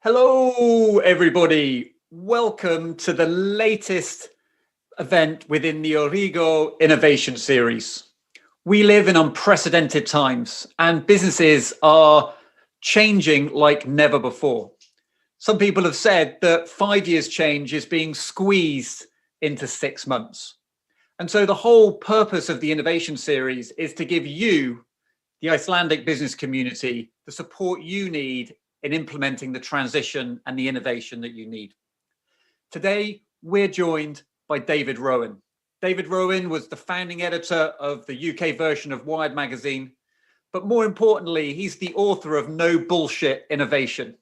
Hello, everybody. Welcome to the latest event within the Origo Innovation Series. We live in unprecedented times and businesses are changing like never before. Some people have said that 5 years change is being squeezed into 6 months. And so the whole purpose of the Innovation Series is to give you, the Icelandic business community, the support you need in implementing the transition and the innovation that you need. Today, we're joined by David Rowan. David Rowan was the founding editor of the UK version of Wired magazine, but more importantly, he's the author of No Bullshit Innovation.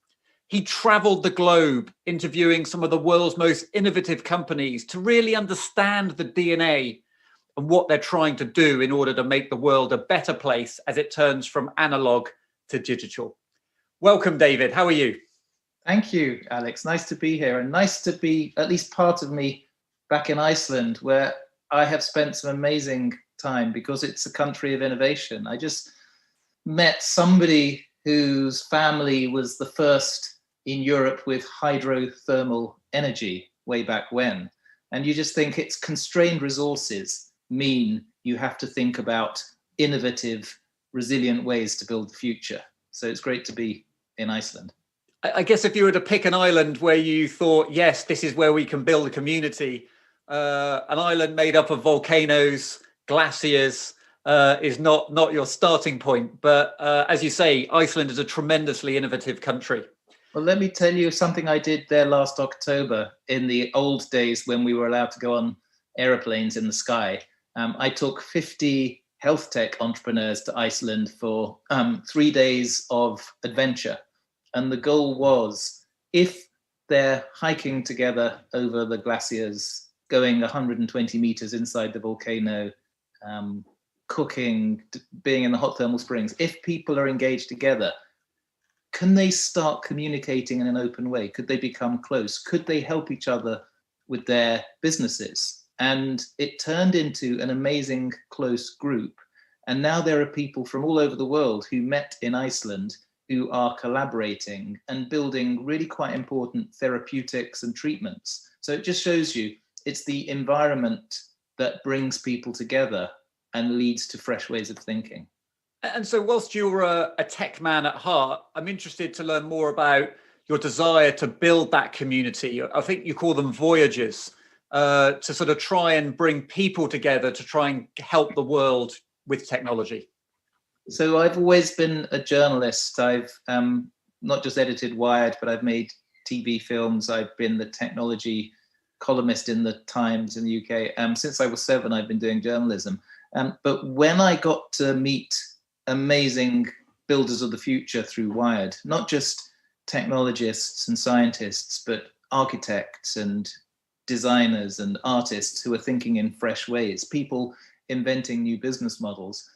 He traveled the globe interviewing some of the world's most innovative companies to really understand the DNA and what they're trying to do in order to make the world a better place as it turns from analog to digital. Welcome, David. How are you? Thank you, Alex. Nice to be here, and nice to be at least part of me back in Iceland, where I have spent some amazing time because it's a country of innovation. I just met somebody whose family was the first in Europe with hydrothermal energy way back when. And you just think it's constrained resources mean you have to think about innovative, resilient ways to build the future. So it's great to be in Iceland. I guess if you were to pick an island where you thought, yes, this is where we can build a community, an island made up of volcanoes, glaciers, is not your starting point. But as you say, Iceland is a tremendously innovative country. Well, let me tell you something I did there last October in the old days when we were allowed to go on aeroplanes in the sky. I took 50 health tech entrepreneurs to Iceland for 3 days of adventure. And the goal was, if they're hiking together over the glaciers, going 120 meters inside the volcano, cooking, being in the hot thermal springs, if people are engaged together, can they start communicating in an open way? Could they become close? Could they help each other with their businesses? And it turned into an amazing close group. And now there are people from all over the world who met in Iceland who are collaborating and building really quite important therapeutics and treatments. So it just shows you it's the environment that brings people together and leads to fresh ways of thinking. And so whilst you're a tech man at heart, I'm interested to learn more about your desire to build that community. I think you call them voyagers, to sort of try and bring people together to try and help the world with technology. So I've always been a journalist. I've not just edited Wired, but I've made TV films. I've been the technology columnist in the Times in the UK. Since I was 7, I've been doing journalism. But when I got to meet amazing builders of the future through Wired, not just technologists and scientists, but architects and designers and artists who are thinking in fresh ways, people inventing new business models,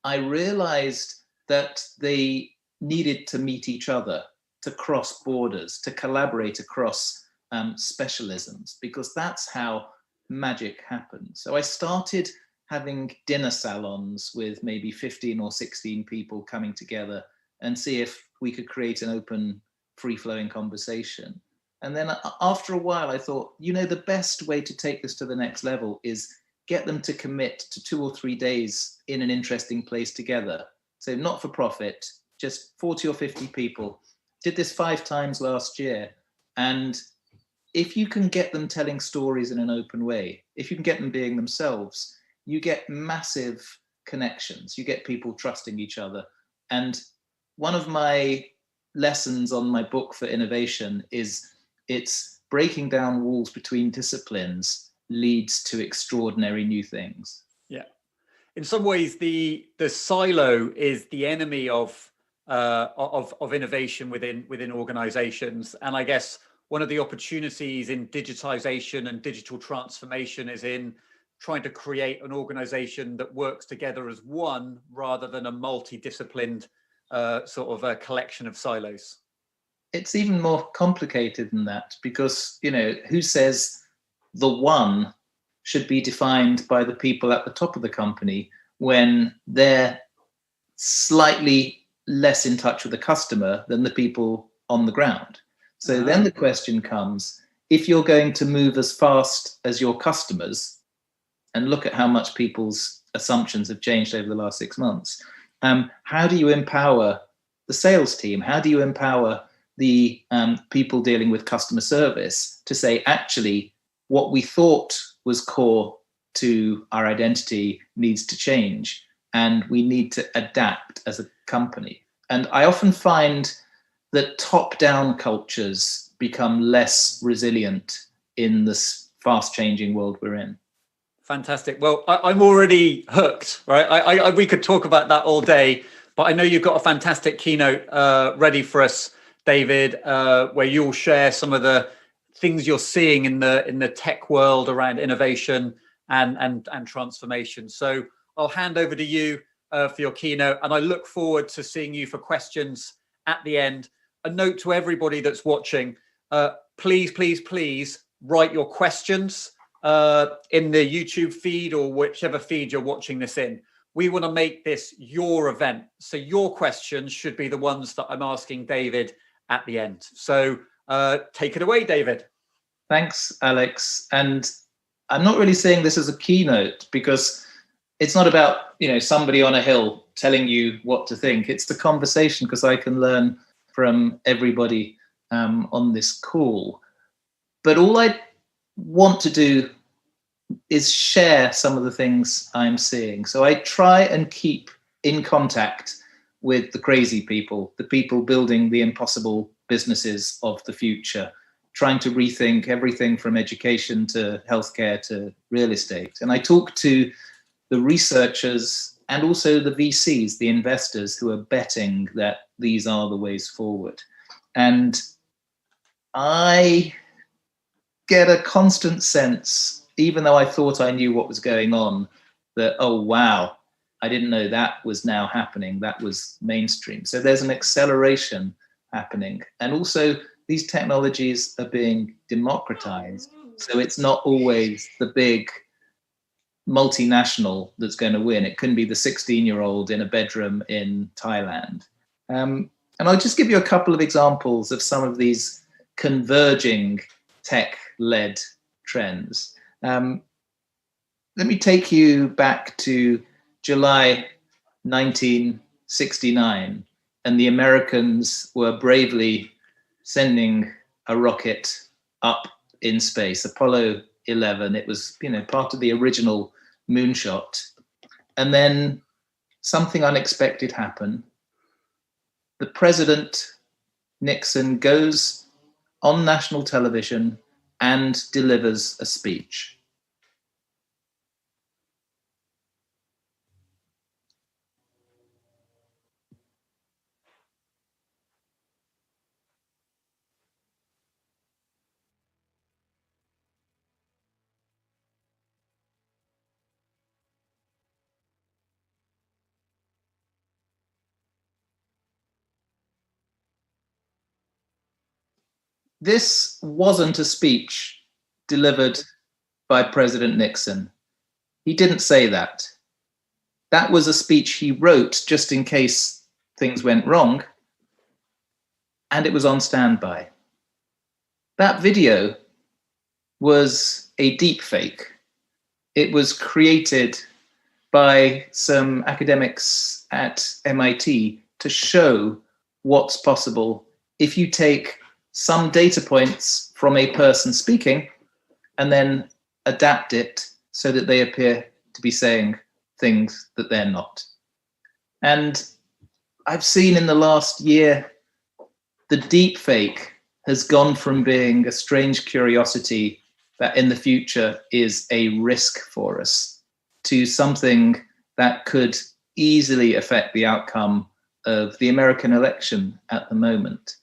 I realized that they needed to meet each other to cross borders, to collaborate across specialisms, because that's how magic happens. So I started having dinner salons with maybe 15 or 16 people coming together and see if we could create an open, free-flowing conversation. And then after a while, I thought, you know, the best way to take this to the next level is get them to commit to 2 or 3 days in an interesting place together. So not for profit, just 40 or 50 people. Did this 5 times last year. And if you can get them telling stories in an open way, if you can get them being themselves, you get massive connections. You get people trusting each other. And one of my lessons on my book for innovation is it's breaking down walls between disciplines leads to extraordinary new things. Yeah. In some ways, the silo is the enemy of innovation within organizations. And I guess one of the opportunities in digitization and digital transformation is in trying to create an organization that works together as one rather than a multidisciplined sort of a collection of silos. It's even more complicated than that, because, you know, who says the one should be defined by the people at the top of the company when they're slightly less in touch with the customer than the people on the ground? So then the question comes, if you're going to move as fast as your customers, and look at how much people's assumptions have changed over the last 6 months, how do you empower the sales team? How do you empower the people dealing with customer service to say, actually, what we thought was core to our identity needs to change, and we need to adapt as a company? And I often find that top-down cultures become less resilient in this fast-changing world we're in. Fantastic. Well, I'm already hooked, right? We could talk about that all day, but I know you've got a fantastic keynote ready for us, David, where you'll share some of the things you're seeing in the tech world around innovation and transformation. So I'll hand over to you for your keynote, and I look forward to seeing you for questions at the end. A note to everybody that's watching, please write your questions in the YouTube feed or whichever feed you're watching this in. We want to make this your event. So your questions should be the ones that I'm asking David at the end. So take it away, David. Thanks, Alex. And I'm not really saying this as a keynote, because it's not about, you know, somebody on a hill telling you what to think. It's the conversation, because I can learn from everybody on this call. But all I want to do is share some of the things I'm seeing. So I try and keep in contact with the crazy people, the people building the impossible businesses of the future, trying to rethink everything from education to healthcare to real estate. And I talk to the researchers and also the VCs, the investors who are betting that these are the ways forward. And I get a constant sense, even though I thought I knew what was going on, that, oh, wow, I didn't know that was now happening. That was mainstream. So there's an acceleration happening. And also these technologies are being democratized. So it's not always the big multinational that's going to win. It can be the 16-year-old in a bedroom in Thailand. And I'll just give you a couple of examples of some of these converging tech-led trends. Let me take you back to July 1969, and the Americans were bravely sending a rocket up in space, Apollo 11. It was, you know, part of the original moonshot. And then something unexpected happened. The president, Nixon, goes on national television and delivers a speech. this wasn't a speech delivered by President Nixon. He didn't say that. That was a speech he wrote just in case things went wrong, and it was on standby. That video was a deep fake. It was created by some academics at MIT to show what's possible if you take some data points from a person speaking and then adapt it so that they appear to be saying things that they're not. And I've seen in the last year, the deep fake has gone from being a strange curiosity that in the future is a risk for us to something that could easily affect the outcome of the American election at the moment.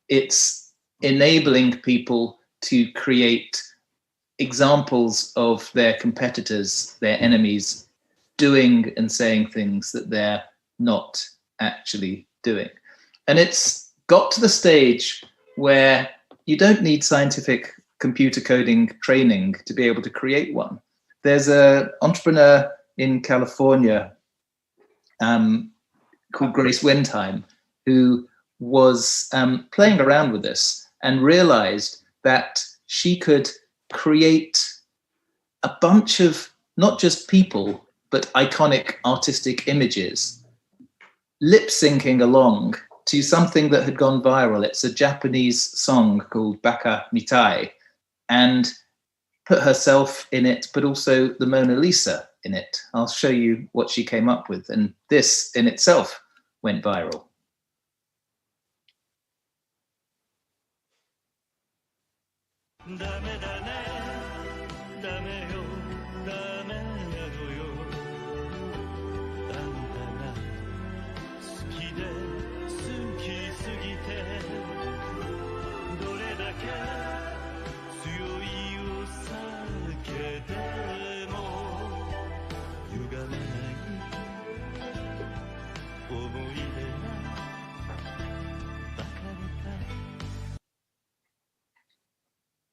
It's enabling people to create examples of their competitors, their enemies, doing and saying things that they're not actually doing. And it's got to the stage where you don't need scientific computer coding training to be able to create one. There's an entrepreneur in California called Grace Windheim, who was playing around with this and realized that she could create a bunch of not just people, but iconic artistic images, lip syncing along to something that had gone viral. It's a Japanese song called Baka Mitai, and put herself in it, but also the Mona Lisa in it. I'll show you what she came up with. And this in itself went viral.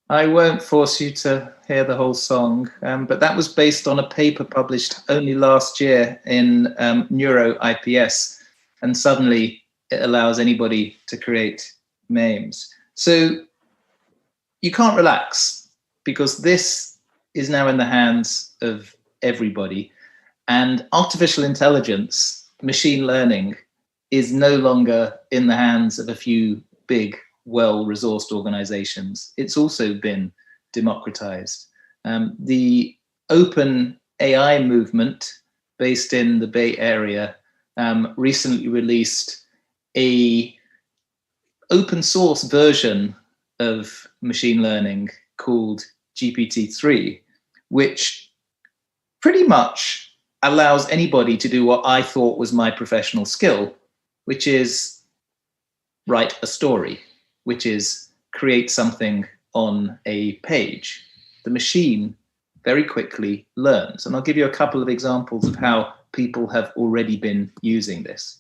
I won't force you to hear the whole song, but that was based on a paper published only last year in Neuro IPS, and suddenly it allows anybody to create memes. So you can't relax, because this is now in the hands of everybody, and artificial intelligence, machine learning, is no longer in the hands of a few big, well-resourced organizations. It's also been democratized. The open AI movement based in the Bay Area recently released a open source version of machine learning called GPT-3, which pretty much allows anybody to do what I thought was my professional skill, which is write a story, which is create something on a page. The machine very quickly learns. And I'll give you a couple of examples of how people have already been using this.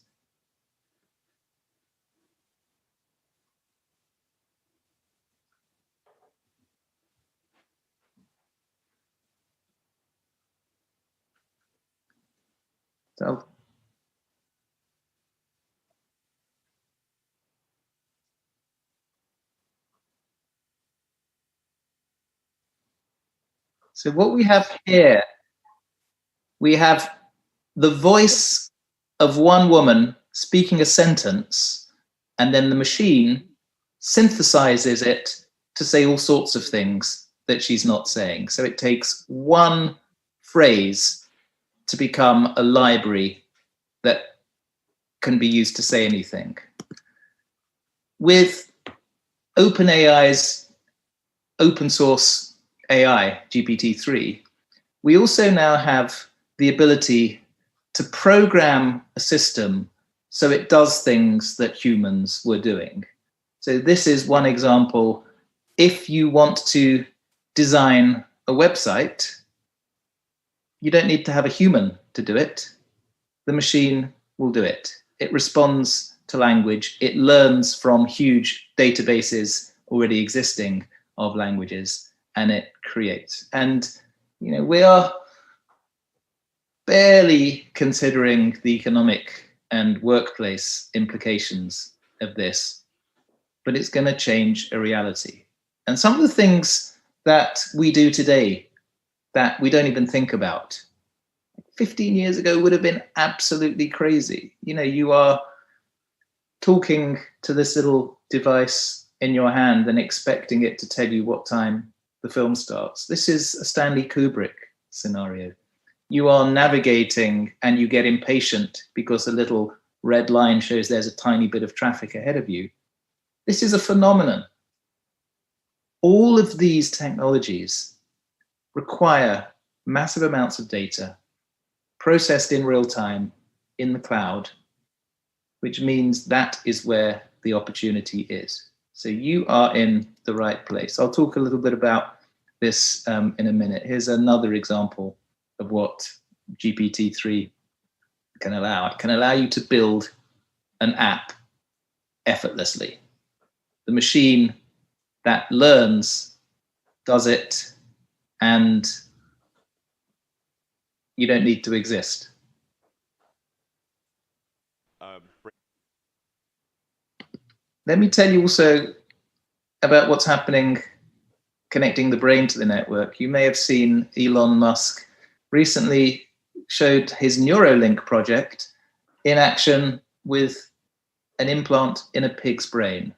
So what we have here, we have the voice of one woman speaking a sentence, and then the machine synthesizes it to say all sorts of things that she's not saying. So it takes one phrase to become a library that can be used to say anything. With OpenAI's open source AI, GPT-3, we also now have the ability to program a system so it does things that humans were doing. So this is one example. If you want to design a website, you don't need to have a human to do it. The machine will do it. It responds to language. It learns from huge databases already existing of languages, and it creates. And, you know, we are barely considering the economic and workplace implications of this, but it's going to change a reality. And some of the things that we do today that we don't even think about, 15 years ago would have been absolutely crazy. You know, you are talking to this little device in your hand and expecting it to tell you what time the film starts. This is a Stanley Kubrick scenario. You are navigating and you get impatient because a little red line shows there's a tiny bit of traffic ahead of you. This is a phenomenon. All of these technologies require massive amounts of data processed in real time in the cloud, which means that is where the opportunity is. So you are in the right place. I'll talk a little bit about this in a minute. Here's another example of what GPT-3 can allow. It can allow you to build an app effortlessly. The machine that learns does it, and you don't need to exist. Let me tell you also about what's happening connecting the brain to the network. You may have seen Elon Musk recently showed his Neuralink project in action with an implant in a pig's brain.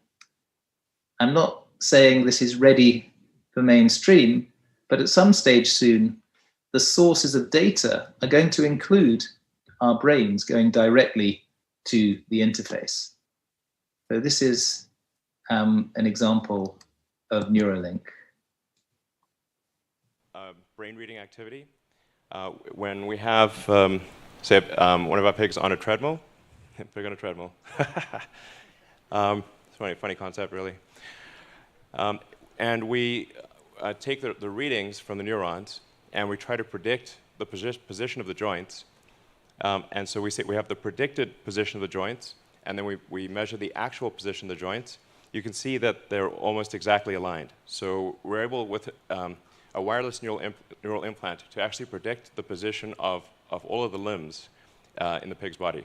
I'm not saying this is ready for mainstream, but at some stage soon, the sources of data are going to include our brains going directly to the interface. So this is an example of Neuralink. Brain reading activity. When we have, say, one of our pigs on a treadmill, pig on a treadmill. It's funny concept, really. And we take the readings from the neurons, and we try to predict the position of the joints. And so we have the predicted position of the joints, and then we measure the actual position of the joints. You can see that they're almost exactly aligned. So we're able, with a wireless neural implant, to actually predict the position of all of the limbs in the pig's body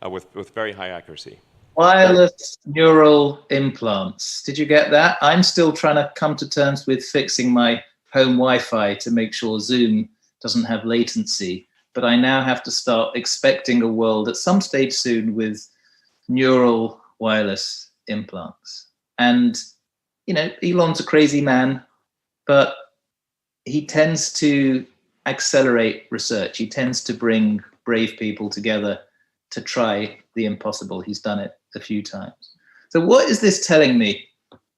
with very high accuracy. Wireless neural implants. Did you get that? I'm still trying to come to terms with fixing my home Wi-Fi to make sure Zoom doesn't have latency. But I now have to start expecting a world at some stage soon with neural wireless implants. And, you know, Elon's a crazy man, but he tends to accelerate research. He tends to bring brave people together to try the impossible. He's done it a few times. So what is this telling me?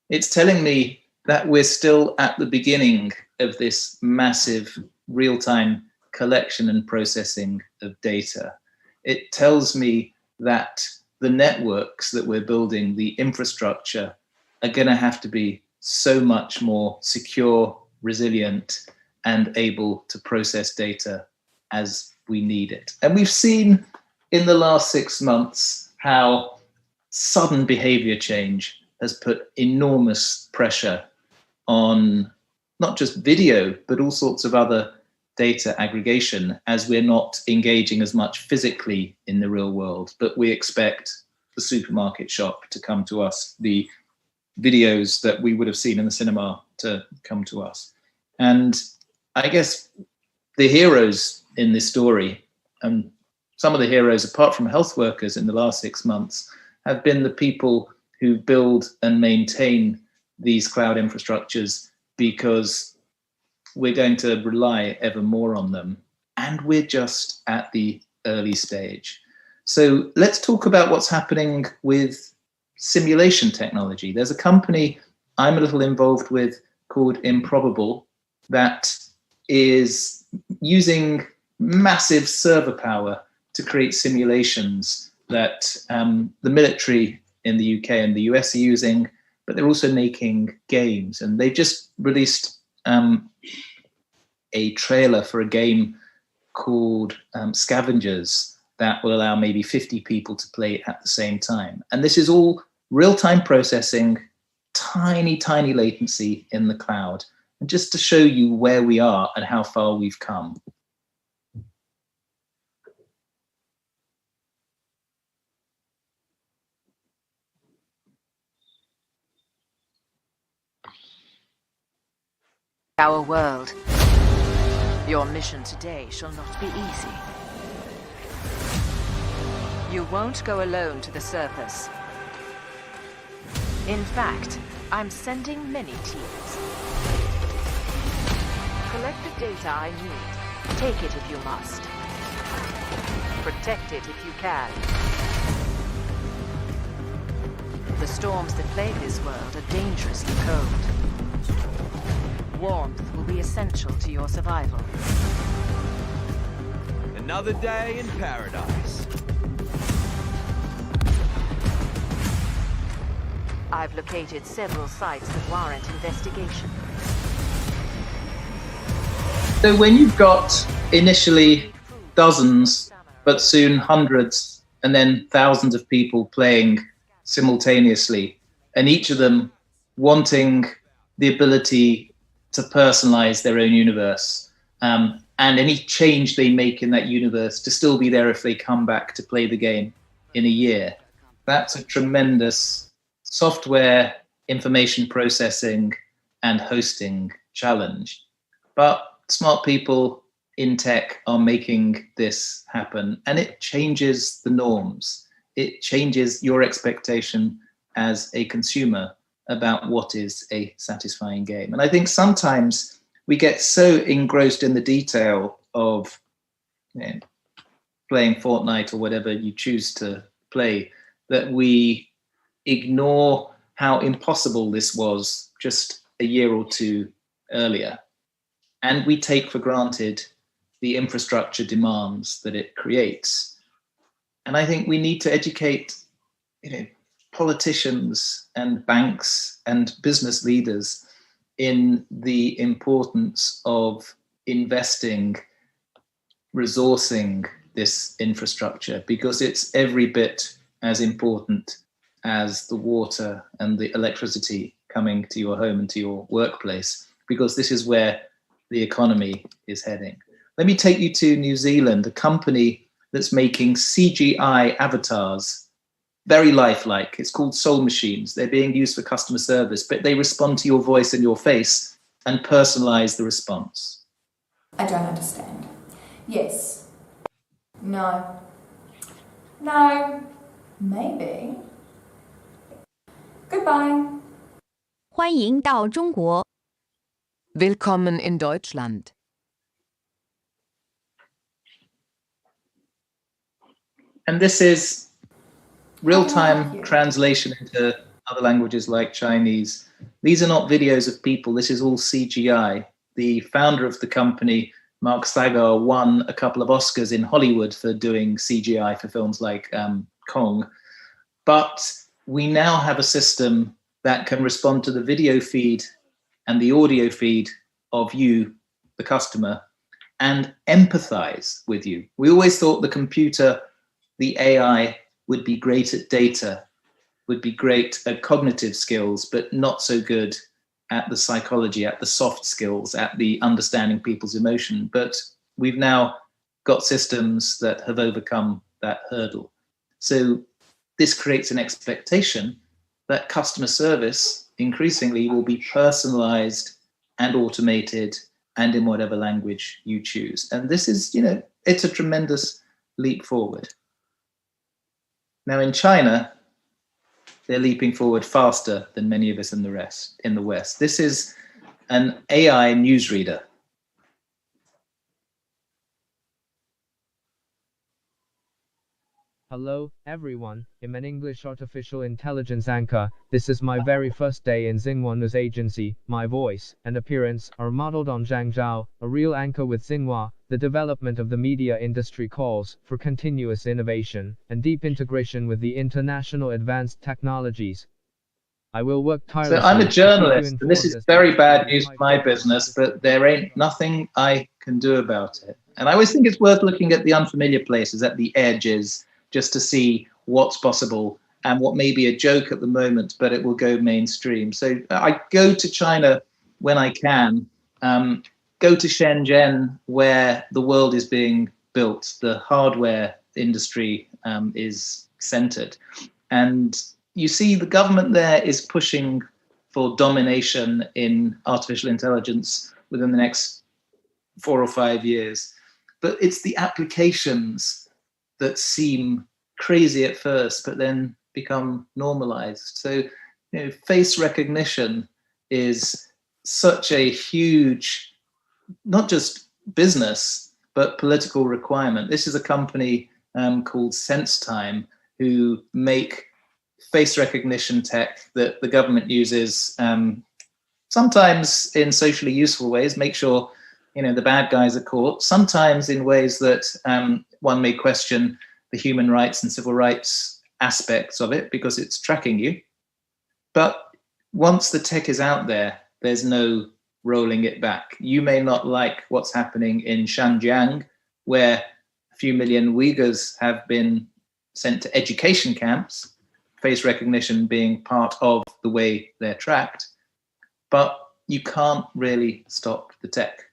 It's telling me that we're still at the beginning of this massive real-time collection and processing of data. It tells me that the networks that we're building, the infrastructure, are going to have to be so much more secure, resilient, and able to process data as we need it. And we've seen in the last 6 months how sudden behavior change has put enormous pressure on not just video, but all sorts of other data aggregation, as we're not engaging as much physically in the real world, but we expect the supermarket shop to come to us, the videos that we would have seen in the cinema to come to us. And I guess the heroes in this story, and some of the heroes, apart from health workers in the last 6 months, have been the people who build and maintain these cloud infrastructures, because we're going to rely ever more on them. And we're just at the early stage. So let's talk about what's happening with simulation technology. There's a company I'm a little involved with called Improbable that is using massive server power to create simulations that the military in the UK and the US are using, but they're also making games. And they just released a trailer for a game called Scavengers that will allow maybe 50 people to play at the same time. And this is all real-time processing tiny, tiny latency in the cloud. And just to show you where we are and how far we've come. Our world. Your mission today shall not be easy. You won't go alone to the surface. In fact, I'm sending many teams. Collect the data I need. Take it if you must. Protect it if you can. The storms that plague this world are dangerously cold. Warmth will be essential to your survival. Another day in paradise. I've located several sites that warrant investigation. So when you've got initially dozens, but soon hundreds, and then thousands of people playing simultaneously, and each of them wanting the ability to personalize their own universe, and any change they make in that universe to still be there if they come back to play the game in a year. That's a tremendous software, information processing, and hosting challenge. But smart people in tech are making this happen, and it changes the norms. It changes your expectation as a consumer about what is a satisfying game. And I think sometimes we get so engrossed in the detail of playing Fortnite or whatever you choose to play that we ignore how impossible this was just a year or two earlier. And we take for granted the infrastructure demands that it creates. And I think we need to educate, politicians and banks and business leaders in the importance of investing, resourcing this infrastructure, because it's every bit as important as the water and the electricity coming to your home and to your workplace, because this is where the economy is heading. Let me take you to New Zealand, a company that's making CGI avatars, very lifelike. It's called Soul Machines. They're being used for customer service, but they respond to your voice and your face and personalize the response. I don't understand. Yes. No. No. Maybe. Goodbye. 欢迎到中国。 Willkommen in Deutschland. And this is real-time translation into other languages like Chinese. These are not videos of people. This is all CGI. The founder of the company, Mark Sagar, won a couple of Oscars in Hollywood for doing CGI for films like Kong. But we now have a system that can respond to the video feed and the audio feed of you, the customer, and empathize with you. We always thought the computer, the AI, would be great at data, would be great at cognitive skills, but not so good at the psychology, at the soft skills, at the understanding people's emotion. But we've now got systems that have overcome that hurdle. So this creates an expectation that customer service increasingly will be personalized and automated and in whatever language you choose. And this is, it's a tremendous leap forward. Now in China, they're leaping forward faster than many of us in the West. This is an AI newsreader. Hello, everyone. I'm an English artificial intelligence anchor. This is my very first day in Xinhua News Agency. My voice and appearance are modeled on Zhang Zhao, a real anchor with Xinhua. The development of the media industry calls for continuous innovation and deep integration with the international advanced technologies. I will work tirelessly. So I'm a journalist, and this is very bad news for my business, but there ain't nothing I can do about it. And I always think it's worth looking at the unfamiliar places, at the edges, just to see what's possible and what may be a joke at the moment, but it will go mainstream. So I go to China when I can, go to Shenzhen where the world is being built, the hardware industry is centered. And you see the government there is pushing for domination in artificial intelligence within the next 4 or 5 years. But it's the applications that seem crazy at first, but then become normalized. So, face recognition is such a huge, not just business, but political requirement. This is a company called SenseTime who make face recognition tech that the government uses sometimes in socially useful ways, make sure the bad guys are caught, sometimes in ways that one may question the human rights and civil rights aspects of it because it's tracking you. But once the tech is out there, there's no rolling it back. You may not like what's happening in Xinjiang, where a few million Uyghurs have been sent to education camps, face recognition being part of the way they're tracked, but you can't really stop the tech.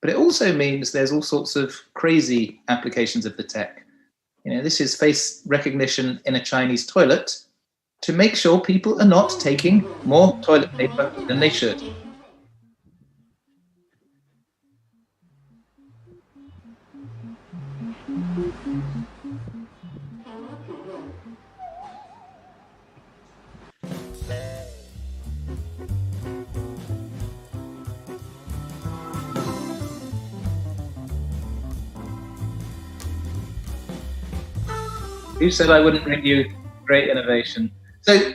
But it also means there's all sorts of crazy applications of the tech. This is face recognition in a Chinese toilet to make sure people are not taking more toilet paper than they should. Who said I wouldn't bring you great innovation? So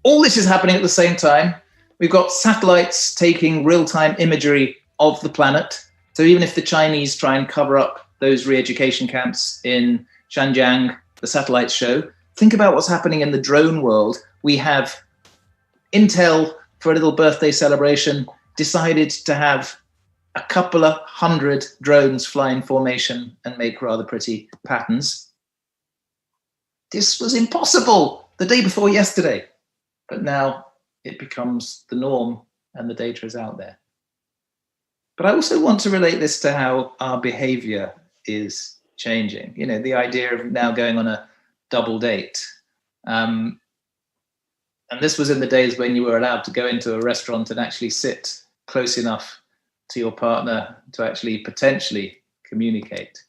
all this is happening at the same time. We've got satellites taking real-time imagery of the planet. So even if the Chinese try and cover up those re-education camps in Xinjiang, the satellites show, think about what's happening in the drone world. We have Intel, for a little birthday celebration, decided to have a couple of 100 drones fly in formation and make rather pretty patterns. This was impossible the day before yesterday, but now it becomes the norm and the data is out there. But I also want to relate this to how our behavior is changing. The idea of now going on a double date. And this was in the days when you were allowed to go into a restaurant and actually sit close enough to your partner to actually potentially communicate.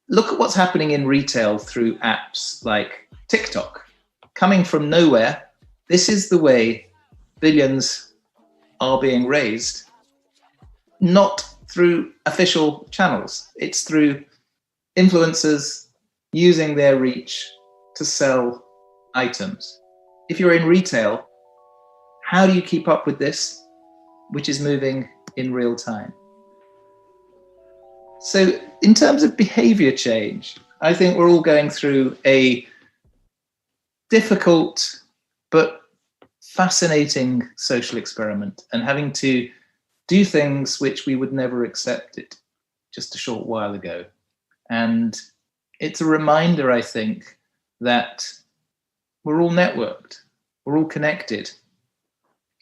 Look at what's happening in retail through apps like TikTok. Coming from nowhere, this is the way billions are being raised, not through official channels. It's through influencers using their reach to sell items. If you're in retail, how do you keep up with this, which is moving in real time? So in terms of behavior change, I think we're all going through a difficult but fascinating social experiment and having to do things which we would never accepted just a short while ago. And it's a reminder, I think, that we're all networked, we're all connected,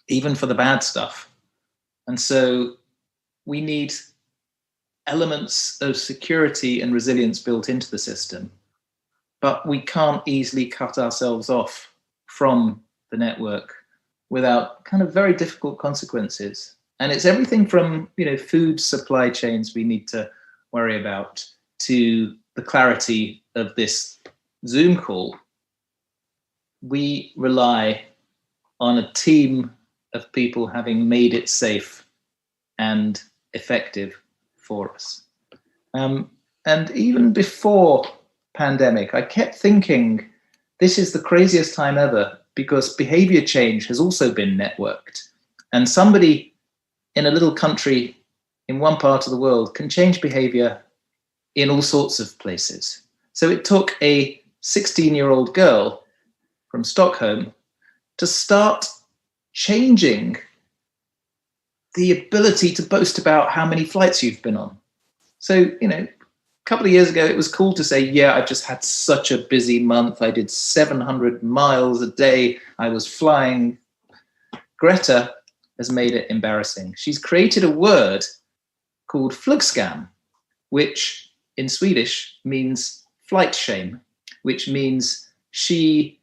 even for the bad stuff. And so we need elements of security and resilience built into the system, but we can't easily cut ourselves off from the network without kind of very difficult consequences. And it's everything from, food supply chains we need to worry about to the clarity of this Zoom call. We rely on a team of people having made it safe and effective for us. And even before pandemic, I kept thinking this is the craziest time ever because behavior change has also been networked. And somebody in a little country in one part of the world can change behavior in all sorts of places. So it took a 16-year-old girl from Stockholm to start changing the ability to boast about how many flights you've been on. So, couple of years ago, it was cool to say, yeah, I've just had such a busy month. I did 700 miles a day. I was flying. Greta has made it embarrassing. She's created a word called flugskam, which in Swedish means flight shame, which means she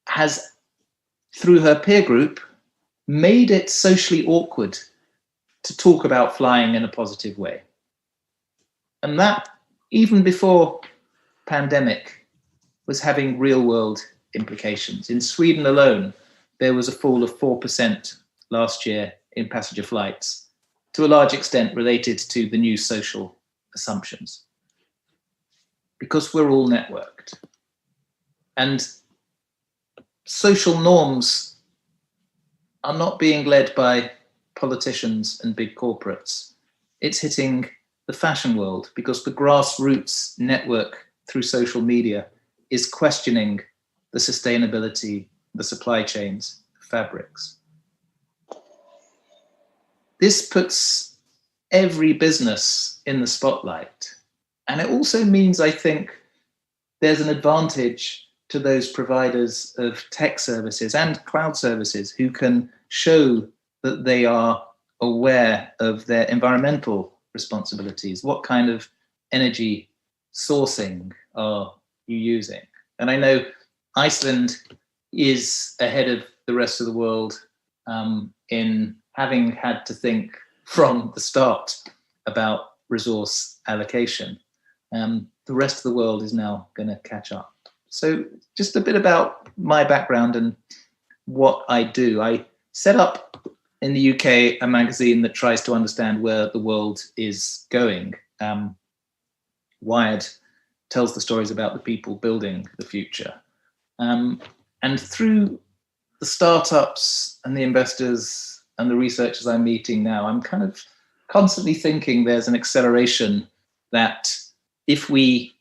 has, through her peer group, made it socially awkward to talk about flying in a positive way. And that, even before pandemic, was having real world implications. In Sweden alone, there was a fall of 4% last year in passenger flights, to a large extent related to the new social assumptions. Because we're all networked. And social norms are not being led by politicians and big corporates. It's hitting the fashion world because the grassroots network through social media is questioning the sustainability, the supply chains, the fabrics. This puts every business in the spotlight. And it also means, I think, there's an advantage to those providers of tech services and cloud services who can show that they are aware of their environmental responsibilities. What kind of energy sourcing are you using? And I know Iceland is ahead of the rest of the world in having had to think from the start about resource allocation. The rest of the world is now going to catch up. So just a bit about my background and what I do. I set up in the UK a magazine that tries to understand where the world is going. Wired tells the stories about the people building the future. And through the startups and the investors and the researchers I'm meeting now, I'm kind of constantly thinking there's an acceleration that if we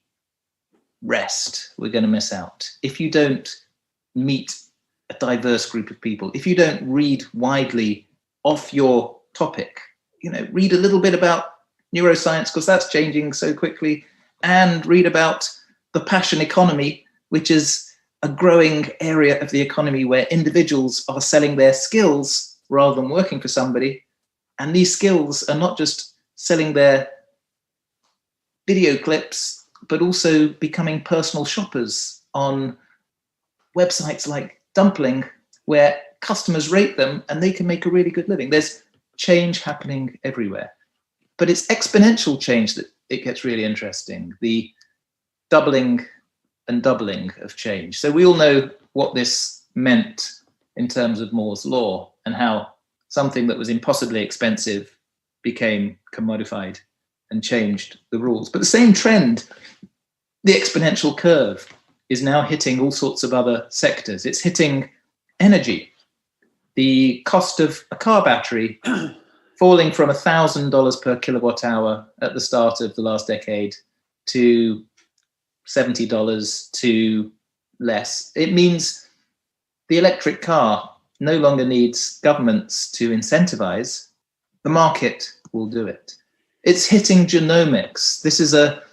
rest, we're going to miss out. If you don't meet a diverse group of people, if you don't read widely off your topic, read a little bit about neuroscience because that's changing so quickly, and read about the passion economy, which is a growing area of the economy where individuals are selling their skills rather than working for somebody. And these skills are not just selling their video clips, but also becoming personal shoppers on websites like Dumpling, where customers rate them and they can make a really good living. There's change happening everywhere, but it's exponential change that it gets really interesting. The doubling and doubling of change. So we all know what this meant in terms of Moore's law and how something that was impossibly expensive became commodified and changed the rules. But the same trend, the exponential curve, is now hitting all sorts of other sectors. It's hitting energy. The cost of a car battery falling from $1,000 per kilowatt hour at the start of the last decade to $70 to less. It means the electric car no longer needs governments to incentivize. The market will do it. It's hitting genomics. This is a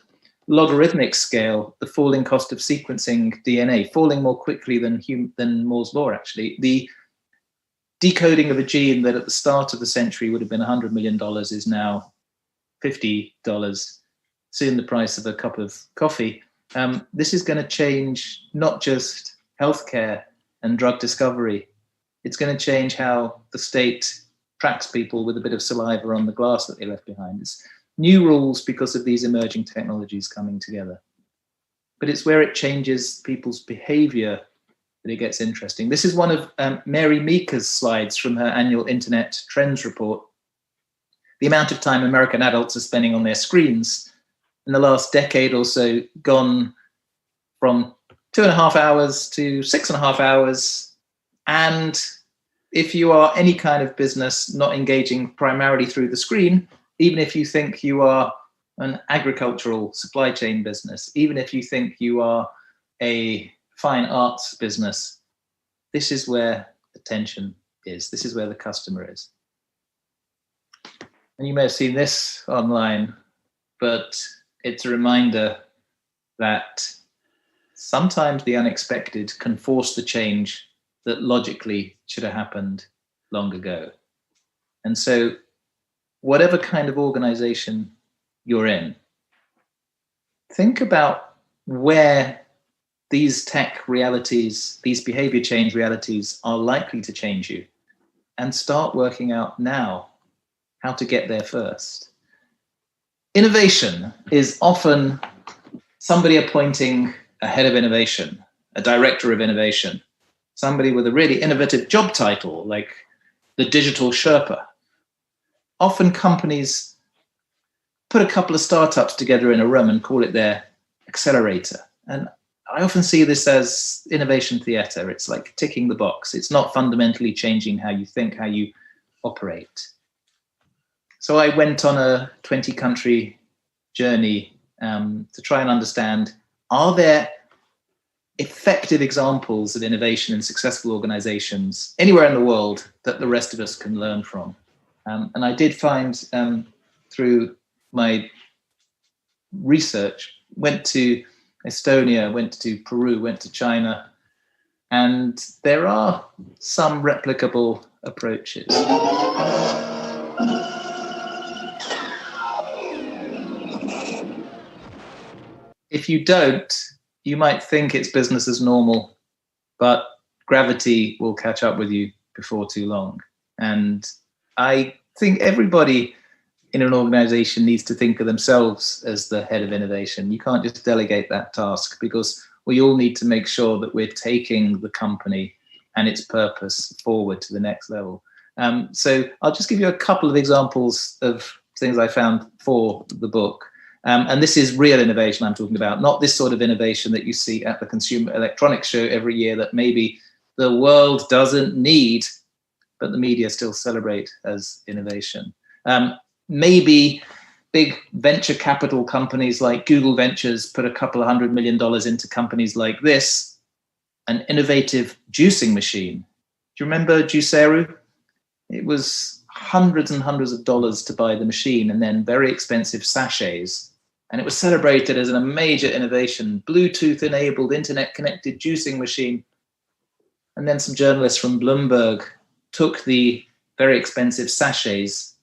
logarithmic scale, the falling cost of sequencing DNA, falling more quickly than Moore's law, actually. The decoding of a gene that at the start of the century would have been $100 million is now $50, soon the price of a cup of coffee. This is going to change not just healthcare and drug discovery. It's going to change how the state tracks people with a bit of saliva on the glass that they left behind. It's new rules because of these emerging technologies coming together. But it's where it changes people's behavior that it gets interesting. This is one of Mary Meeker's slides from her annual Internet Trends report. The amount of time American adults are spending on their screens in the last decade or so gone from 2.5 hours to 6.5 hours. And if you are any kind of business not engaging primarily through the screen, even if you think you are an agricultural supply chain business, even if you think you are a fine arts business, this is where attention is. This is where the customer is. And you may have seen this online, but it's a reminder that sometimes the unexpected can force the change that logically should have happened long ago. And so whatever kind of organization you're in, think about where these tech realities, these behavior change realities are likely to change you, and start working out now how to get there first. Innovation is often somebody appointing a head of innovation, a director of innovation, somebody with a really innovative job title like the digital Sherpa. Often companies put a couple of startups together in a room and call it their accelerator. And I often see this as innovation theater. It's like ticking the box. It's not fundamentally changing how you think, how you operate. So I went on a 20-country journey to try and understand, are there effective examples of innovation in successful organizations anywhere in the world that the rest of us can learn from? And I did find through my research, went to Estonia, went to Peru, went to China, and there are some replicable approaches. If you don't, you might think it's business as normal, but gravity will catch up with you before too long. And I think everybody in an organization needs to think of themselves as the head of innovation. You can't just delegate that task, because we all need to make sure that we're taking the company and its purpose forward to the next level. So I'll just give you a couple of examples of things I found for the book. And this is real innovation I'm talking about, not this sort of innovation that you see at the Consumer Electronics Show every year that maybe the world doesn't need, but the media still celebrate as innovation. Maybe big venture capital companies like Google Ventures put a couple of $100 million into companies like this, an innovative juicing machine. Do you remember Juiceru? It was hundreds and hundreds of dollars to buy the machine, and then very expensive sachets. And it was celebrated as a major innovation, Bluetooth-enabled, internet-connected juicing machine. And then some journalists from Bloomberg took the very expensive sachets,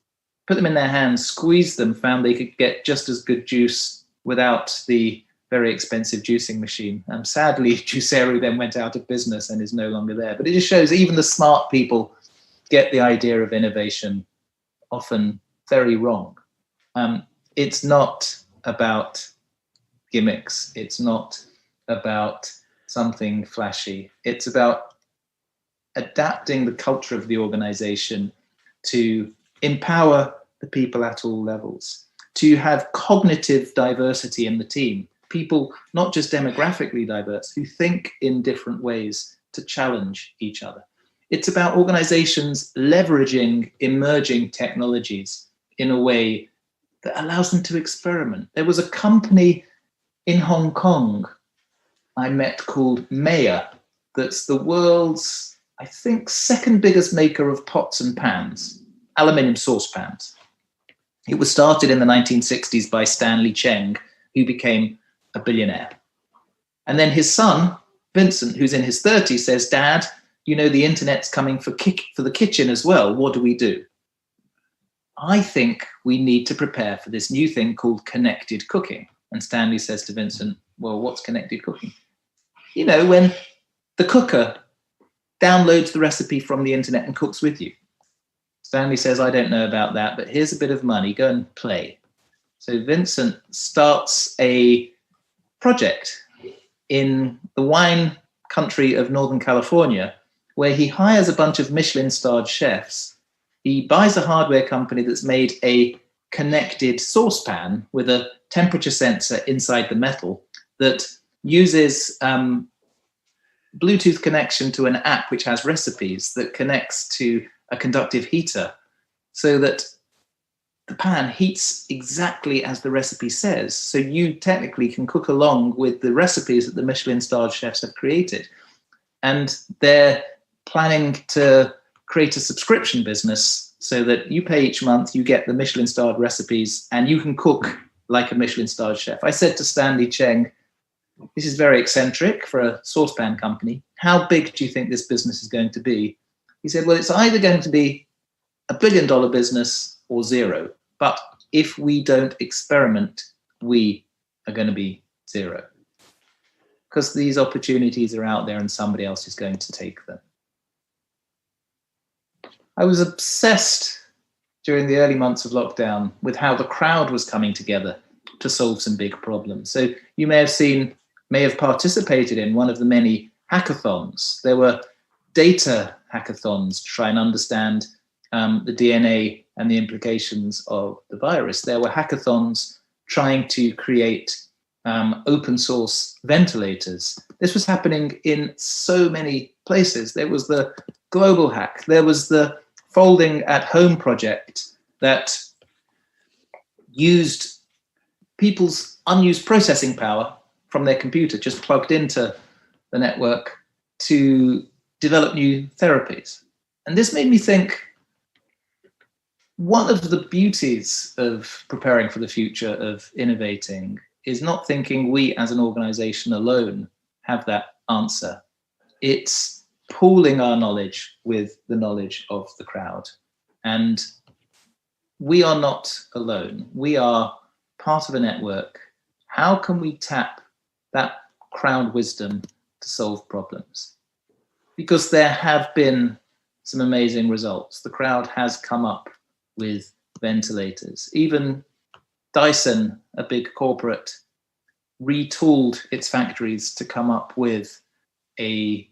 put them in their hands, squeezed them, found they could get just as good juice without the very expensive juicing machine. Sadly, Juiceru then went out of business and is no longer there. But it just shows even the smart people get the idea of innovation often very wrong. It's not about gimmicks. It's not about something flashy. It's about adapting the culture of the organization to empower the people at all levels, to have cognitive diversity in the team, people not just demographically diverse, who think in different ways to challenge each other. It's about organizations leveraging emerging technologies in a way that allows them to experiment. There was a company in Hong Kong I met called Maya, that's the world's, I think, second biggest maker of pots and pans, aluminium saucepans. It was started in the 1960s by Stanley Cheng, who became a billionaire. And then his son, Vincent, who's in his 30s, says, "Dad, you know, the internet's coming for the kitchen as well. What do we do?" I think we need to prepare for this new thing called connected cooking. And Stanley says to Vincent, "Well, what's connected cooking?" You know, when the cooker downloads the recipe from the internet and cooks with you. Stanley says, "I don't know about that, but here's a bit of money, go and play." So Vincent starts a project in the wine country of Northern California, where he hires a bunch of Michelin-starred chefs. He buys a hardware company that's made a connected saucepan with a temperature sensor inside the metal that uses Bluetooth connection to an app which has recipes that connects to a conductive heater, so that the pan heats exactly as the recipe says. So you technically can cook along with the recipes that the Michelin-starred chefs have created. And they're planning to create a subscription business so that you pay each month, you get the Michelin-starred recipes, and you can cook like a Michelin-starred chef. I said to Stanley Cheng, this is very eccentric for a saucepan company. How big do you think this business is going to be? He said, well, it's either going to be $1 billion business or zero. But if we don't experiment, we are going to be zero. Because these opportunities are out there and somebody else is going to take them. I was obsessed during the early months of lockdown with how the crowd was coming together to solve some big problems. So you may have participated in one of the many hackathons. There were data hackathons to try and understand the DNA and the implications of the virus. There were hackathons trying to create open source ventilators. This was happening in so many places. There was the global hack. There was the folding at home project that used people's unused processing power from their computer, just plugged into the network to develop new therapies. And this made me think, one of the beauties of preparing for the future, of innovating, is not thinking we as an organization alone have that answer. It's pooling our knowledge with the knowledge of the crowd. And we are not alone. We are part of a network. How can we tap that crowd wisdom to solve problems? Because there have been some amazing results. The crowd has come up with ventilators. Even Dyson, a big corporate, retooled its factories to come up with a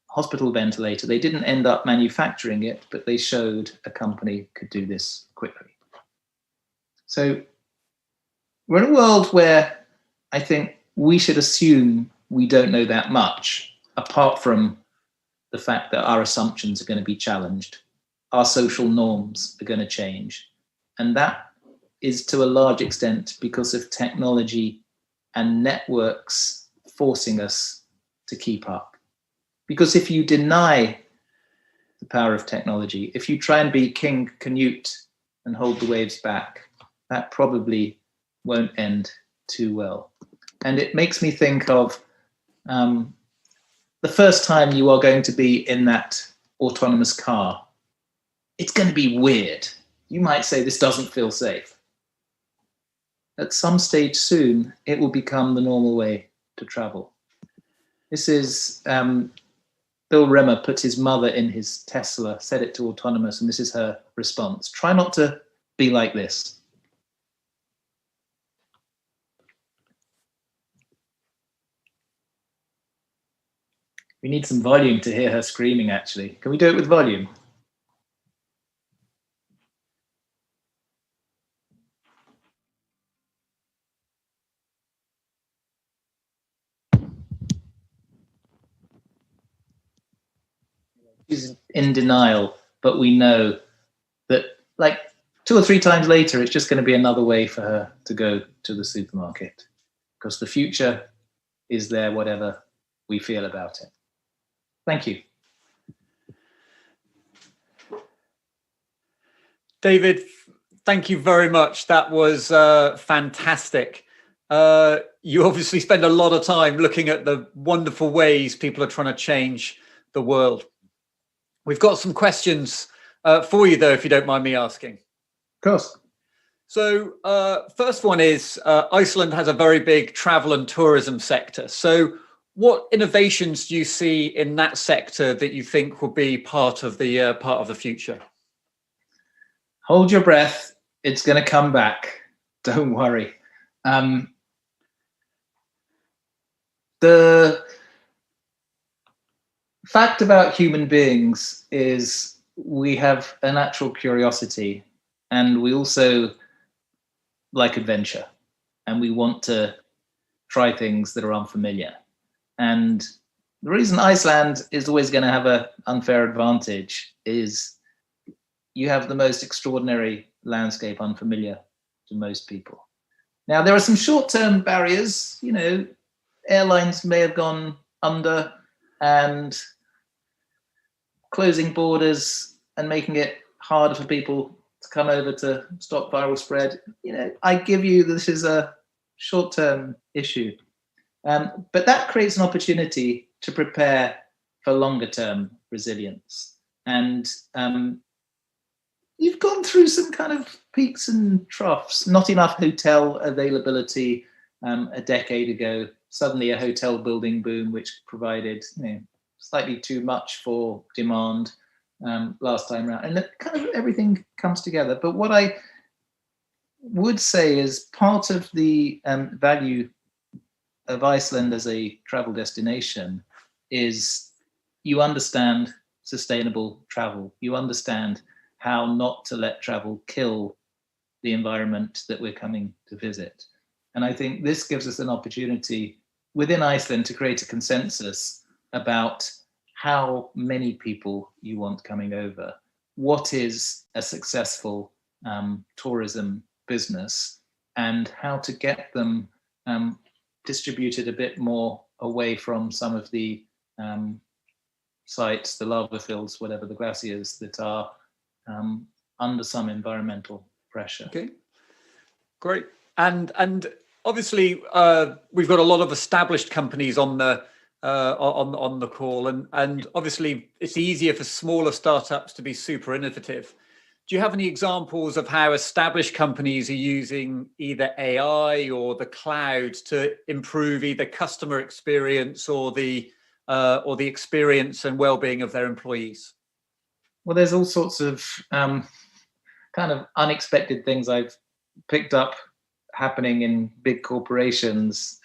hospital ventilator. They didn't end up manufacturing it, but they showed a company could do this quickly. So we're in a world where I think we should assume we don't know that much, apart from the fact that our assumptions are going to be challenged. Our social norms are going to change. And that is to a large extent because of technology and networks forcing us to keep up. Because if you deny the power of technology, if you try and be King Canute and hold the waves back, that probably won't end too well. And it makes me think of the first time you are going to be in that autonomous car. It's going to be weird. You might say this doesn't feel safe. At some stage soon, it will become the normal way to travel. This is Bill Rimmer put his mother in his Tesla, set it to autonomous, and this is her response. Try not to be like this. We need some volume to hear her screaming, actually. Can we do it with volume? She's in denial, but we know that like 2 or 3 times later, it's just going to be another way for her to go to the supermarket, because the future is there, whatever we feel about it. Thank you. David, thank you very much. That was fantastic. You obviously spend a lot of time looking at the wonderful ways people are trying to change the world. We've got some questions for you, though, if you don't mind me asking. Of course. So first one is Iceland has a very big travel and tourism sector. So what innovations do you see in that sector that you think will be part of the future? Hold your breath. It's going to come back. Don't worry. The fact about human beings is we have a natural curiosity, and we also like adventure, and we want to try things that are unfamiliar. And the reason Iceland is always going to have an unfair advantage is you have the most extraordinary landscape unfamiliar to most people. Now, there are some short-term barriers. You know, airlines may have gone under, and closing borders and making it harder for people to come over to stop viral spread. I give you this is a short-term issue, but that creates an opportunity to prepare for longer-term resilience. And you've gone through some kind of peaks and troughs. Not enough hotel availability a decade ago. Suddenly a hotel building boom, which provided slightly too much for demand last time around. And kind of everything comes together. But what I would say is part of the value of Iceland as a travel destination is you understand sustainable travel. You understand how not to let travel kill the environment that we're coming to visit. And I think this gives us an opportunity within Iceland to create a consensus about how many people you want coming over. What is a successful tourism business, and how to get them distributed a bit more away from some of the sites, the lava fields, whatever, the glaciers that are under some environmental pressure. Okay, great. And obviously we've got a lot of established companies on the call, and obviously it's easier for smaller startups to be super innovative. Do you have any examples of how established companies are using either AI or the cloud to improve either customer experience or the experience and well-being of their employees? Well, there's all sorts of kind of unexpected things I've picked up happening in big corporations.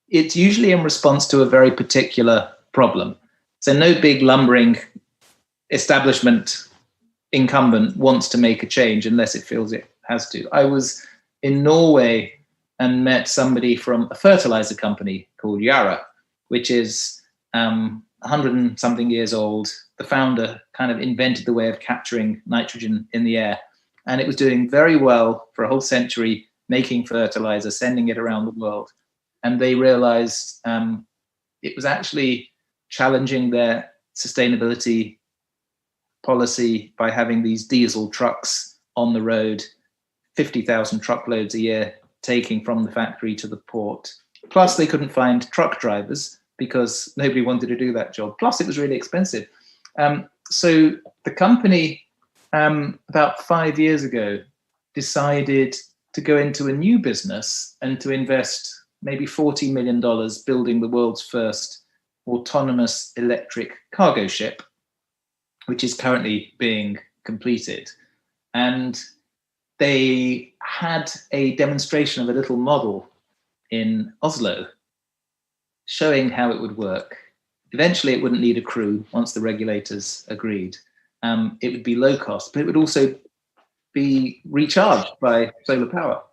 It's usually in response to a very particular problem. So no big lumbering establishment incumbent wants to make a change unless it feels it has to. I was in Norway and met somebody from a fertilizer company called Yara, which is 100 and something years old. The founder kind of invented the way of capturing nitrogen in the air, and it was doing very well for a whole century, making fertilizer, sending it around the world. And they realized it was actually challenging their sustainability policy by having these diesel trucks on the road, 50,000 truckloads a year taking from the factory to the port. Plus they couldn't find truck drivers because nobody wanted to do that job. Plus it was really expensive. So the company about 5 years ago decided to go into a new business and to invest maybe $40 million building the world's first autonomous electric cargo ship, which is currently being completed. And they had a demonstration of a little model in Oslo showing how it would work. Eventually it wouldn't need a crew once the regulators agreed. It would be low cost, but it would also be recharged by solar power.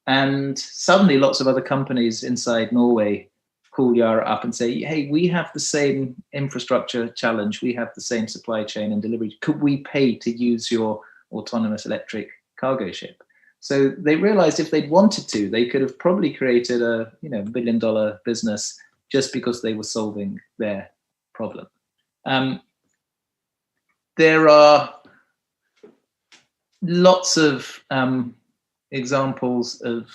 And suddenly lots of other companies inside Norway call Yara up and say, hey, we have the same infrastructure challenge. We have the same supply chain and delivery. Could we pay to use your autonomous electric cargo ship? So they realized if they'd wanted to, they could have probably created a $1 billion business just because they were solving their problem. There are lots of examples of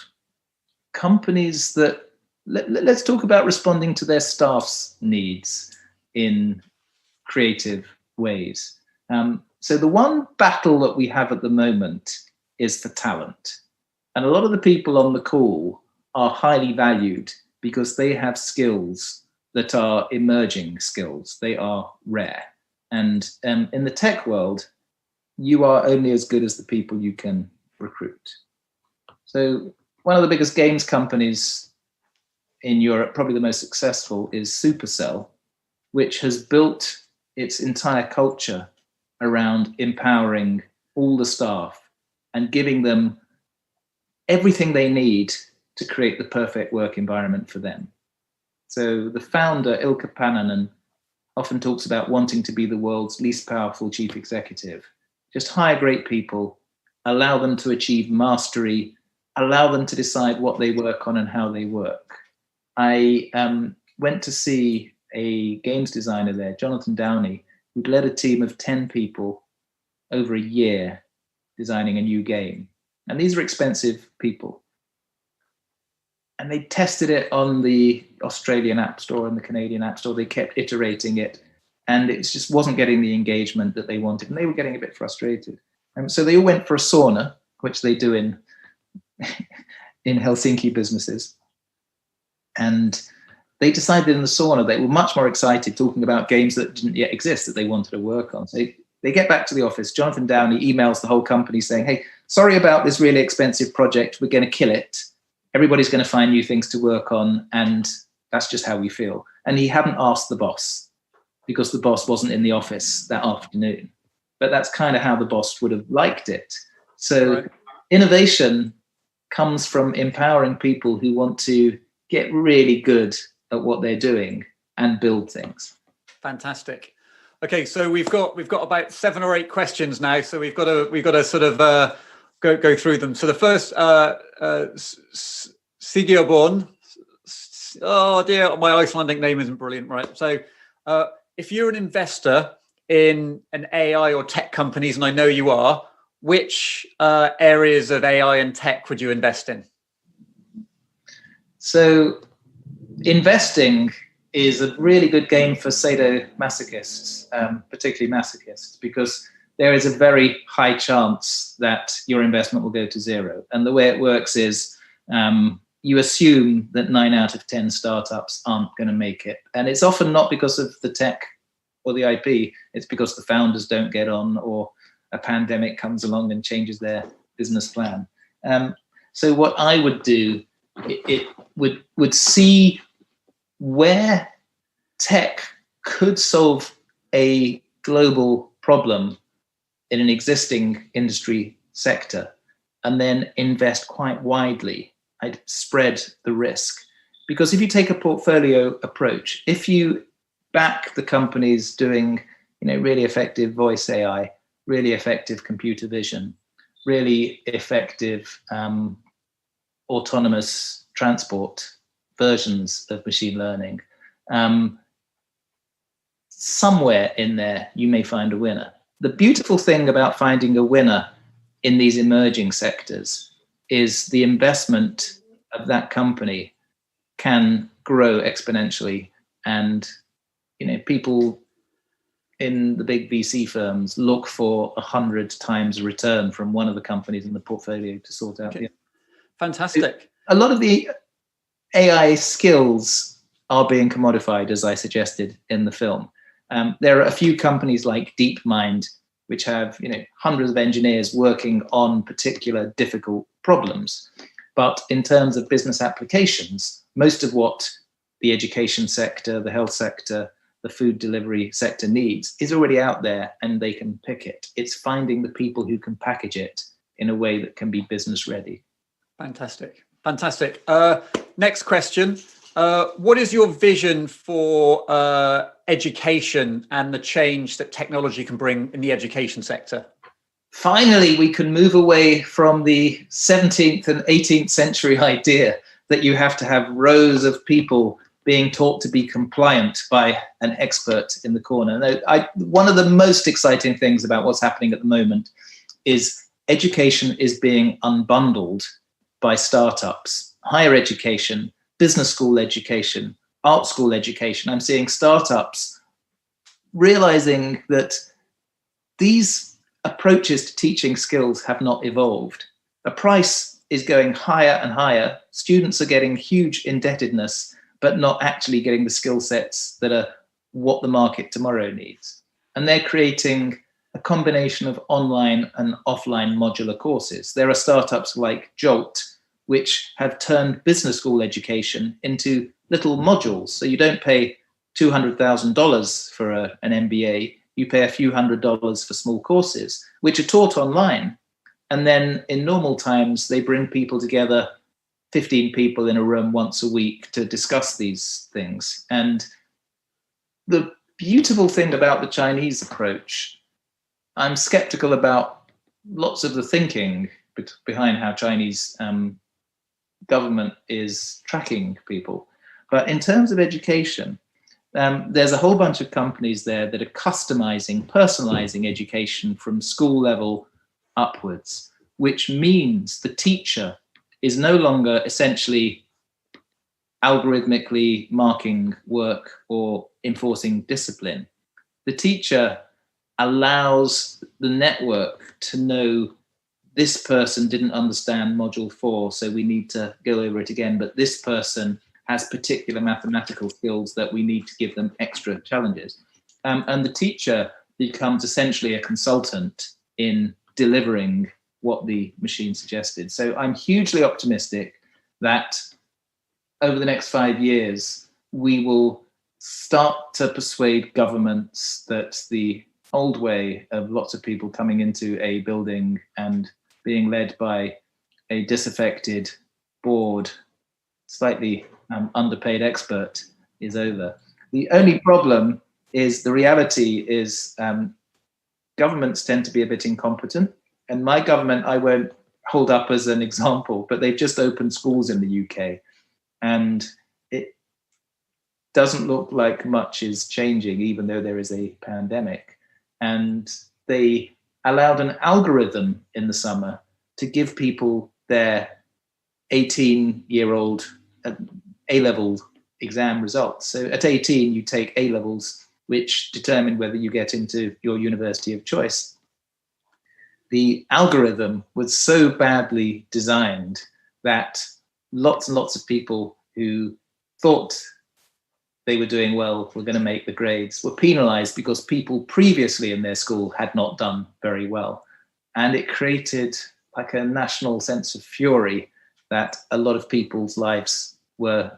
companies that let's talk about responding to their staff's needs in creative ways. So the one battle that we have at the moment is for talent. And a lot of the people on the call are highly valued because they have skills that are emerging skills. They are rare. And in the tech world, you are only as good as the people you can recruit. So one of the biggest games companies in Europe, probably the most successful, is Supercell, which has built its entire culture around empowering all the staff and giving them everything they need to create the perfect work environment for them. So the founder, Ilkka Pannanen, often talks about wanting to be the world's least powerful chief executive. Just hire great people, allow them to achieve mastery, allow them to decide what they work on and how they work. I went to see a games designer there, Jonathan Downey, who'd led a team of 10 people over a year designing a new game. And these are expensive people. And they tested it on the Australian App Store and the Canadian App Store. They kept iterating it, and it just wasn't getting the engagement that they wanted. And they were getting a bit frustrated. And so they all went for a sauna, which they do in Helsinki businesses. And they decided in the sauna they were much more excited talking about games that didn't yet exist that they wanted to work on. So they get back to the office. Jonathan Downey emails the whole company saying, hey, sorry about this really expensive project. We're going to kill it. Everybody's going to find new things to work on. And that's just how we feel. And he hadn't asked the boss because the boss wasn't in the office that afternoon. But that's kind of how the boss would have liked it. So innovation comes from empowering people who want to get really good at what they're doing and build things. Fantastic. Okay, so we've got about 7 or 8 questions now, so we've got to sort of go through them. So the first, Sigurborn. Oh dear, my Icelandic name isn't brilliant, right? So if you're an investor in an AI or tech companies, and I know you are, which areas of AI and tech would you invest in? So investing is a really good game for sadomasochists, particularly masochists, because there is a very high chance that your investment will go to zero. And the way it works is you assume that 9 out of 10 startups aren't going to make it. And it's often not because of the tech or the IP, it's because the founders don't get on or a pandemic comes along and changes their business plan. So what I would do, it would see where tech could solve a global problem in an existing industry sector and then invest quite widely. I'd spread the risk. Because if you take a portfolio approach, if you back the companies doing really effective voice AI, really effective computer vision, really effective autonomous transport versions of machine learning, somewhere in there you may find a winner. The beautiful thing about finding a winner in these emerging sectors is the investment of that company can grow exponentially, and people in the big VC firms look for 100 times return from one of the companies in the portfolio to sort out. Okay. Fantastic. A lot of the AI skills are being commodified, as I suggested in the film. There are a few companies like DeepMind, which have hundreds of engineers working on particular difficult problems. But in terms of business applications, most of what the education sector, the health sector, the food delivery sector needs is already out there and they can pick it. It's finding the people who can package it in a way that can be business ready. Fantastic. Fantastic. Next question. What is your vision for education and the change that technology can bring in the education sector? Finally, we can move away from the 17th and 18th century idea that you have to have rows of people being taught to be compliant by an expert in the corner. Now, one of the most exciting things about what's happening at the moment is education is being unbundled by startups. Higher education, business school education, art school education. I'm seeing startups realizing that these approaches to teaching skills have not evolved. The price is going higher and higher. Students are getting huge indebtedness, but not actually getting the skill sets that are what the market tomorrow needs. And they're creating a combination of online and offline modular courses. There are startups like Jolt, which have turned business school education into little modules. So you don't pay $200,000 for an MBA, you pay a few $100s for small courses, which are taught online. And then in normal times, they bring people together, 15 people in a room once a week to discuss these things. And the beautiful thing about the Chinese approach, I'm skeptical about lots of the thinking behind how Chinese government is tracking people. But in terms of education, there's a whole bunch of companies there that are customizing, personalizing education from school level upwards, which means the teacher is no longer essentially algorithmically marking work or enforcing discipline. The teacher allows the network to know this person didn't understand module 4, so we need to go over it again, but this person has particular mathematical skills that we need to give them extra challenges. And the teacher becomes essentially a consultant in delivering what the machine suggested. So I'm hugely optimistic that over the next 5 years, we will start to persuade governments that the old way of lots of people coming into a building and being led by a disaffected, bored, slightly underpaid expert is over. The only problem is the reality is governments tend to be a bit incompetent. And my government, I won't hold up as an example, but they've just opened schools in the UK. And it doesn't look like much is changing, even though there is a pandemic. And they allowed an algorithm in the summer to give people their 18-year-old A-level exam results. So at 18, you take A-levels, which determine whether you get into your university of choice. The algorithm was so badly designed that lots and lots of people who thought they were doing well, were going to make the grades, were penalized because people previously in their school had not done very well. And it created like a national sense of fury that a lot of people's lives were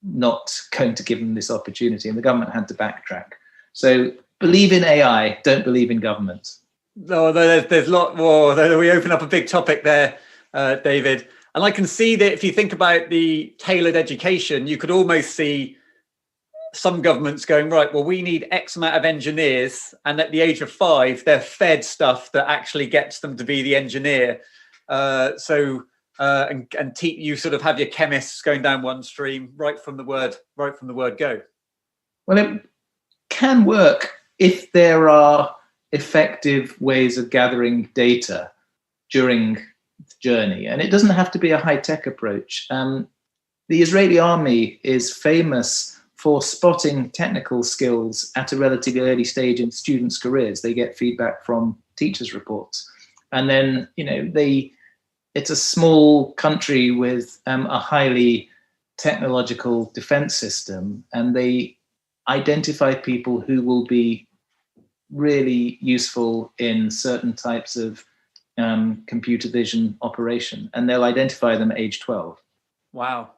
not going to give them this opportunity, and the government had to backtrack. So believe in AI, don't believe in government. No, there's a lot more. We open up a big topic there, David. And I can see that if you think about the tailored education, you could almost see some governments going, right, well, we need X amount of engineers. And at the age of 5, they're fed stuff that actually gets them to be the engineer. You sort of have your chemists going down one stream right from the word go. Well, it can work if there are effective ways of gathering data during the journey. And it doesn't have to be a high-tech approach. The Israeli army is famous for spotting technical skills at a relatively early stage in students' careers. They get feedback from teachers' reports. And then, it's a small country with a highly technological defense system, and they identify people who will be really useful in certain types of computer vision operation, and they'll identify them at age 12. Wow.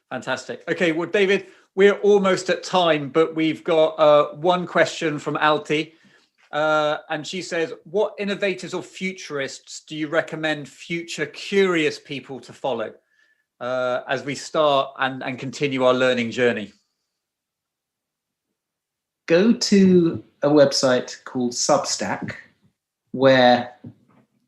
Fantastic. Okay, well, David, we're almost at time, but we've got one question from Alti. And she says, what innovators or futurists do you recommend future curious people to follow as we start and continue our learning journey? Go to a website called Substack, where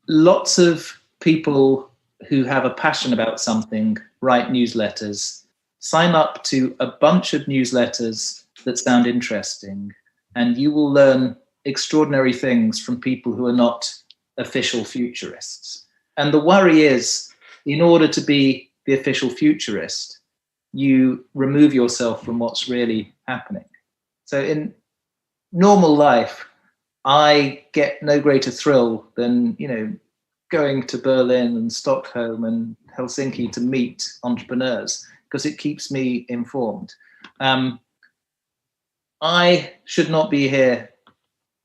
lots of people who have a passion about something write newsletters. Sign up to a bunch of newsletters that sound interesting, and you will learn extraordinary things from people who are not official futurists. And the worry is, in order to be the official futurist, you remove yourself from what's really happening. So in normal life, I get no greater thrill than, going to Berlin and Stockholm and Helsinki to meet entrepreneurs, because it keeps me informed. I should not be here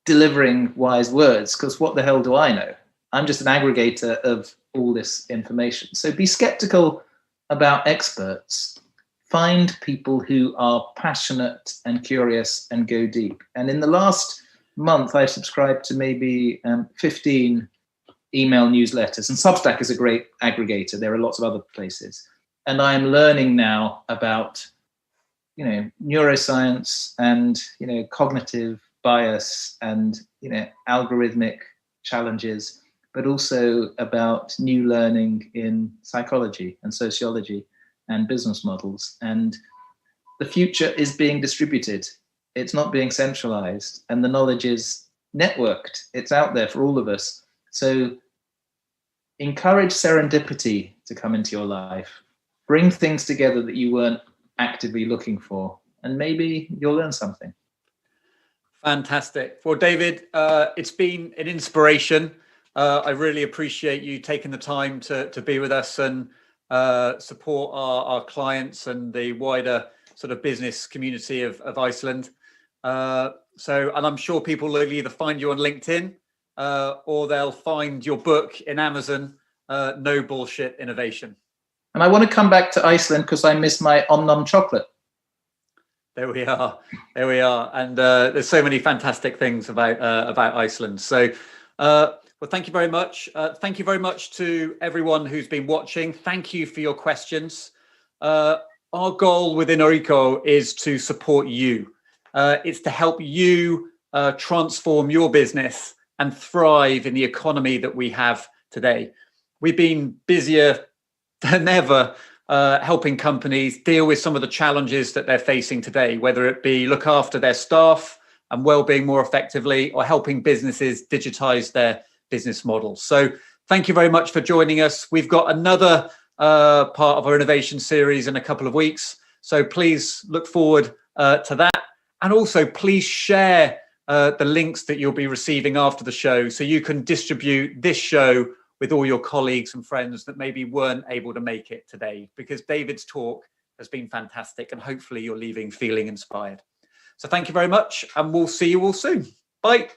delivering wise words, because what the hell do I know? I'm just an aggregator of all this information. So be skeptical about experts. Find people who are passionate and curious and go deep. And in the last month, I've subscribed to maybe 15 email newsletters, and Substack is a great aggregator. There are lots of other places. And I'm learning now about, neuroscience and, cognitive bias and, algorithmic challenges, but also about new learning in psychology and sociology and business models. And the future is being distributed. It's not being centralized, and the knowledge is networked. It's out there for all of us. So encourage serendipity to come into your life. Bring things together that you weren't actively looking for, and maybe you'll learn something. Fantastic. Well, David, it's been an inspiration. I really appreciate you taking the time to be with us and support our clients and the wider sort of business community of Iceland. And I'm sure people will either find you on LinkedIn or they'll find your book in Amazon, No Bullshit Innovation. And I want to come back to Iceland because I miss my undan chocolate. There we are. And there's so many fantastic things about Iceland. So, well, thank you very much. Thank you very much to everyone who's been watching. Thank you for your questions. Our goal within Origo is to support you. It's to help you transform your business and thrive in the economy that we have today. We've been busier than ever helping companies deal with some of the challenges that they're facing today, whether it be look after their staff and well-being more effectively, or helping businesses digitize their business models. So thank you very much for joining us. We've got another part of our innovation series in a couple of weeks. So please look forward to that. And also please share the links that you'll be receiving after the show so you can distribute this show with all your colleagues and friends that maybe weren't able to make it today, because David's talk has been fantastic and hopefully you're leaving feeling inspired. So thank you very much and we'll see you all soon. Bye.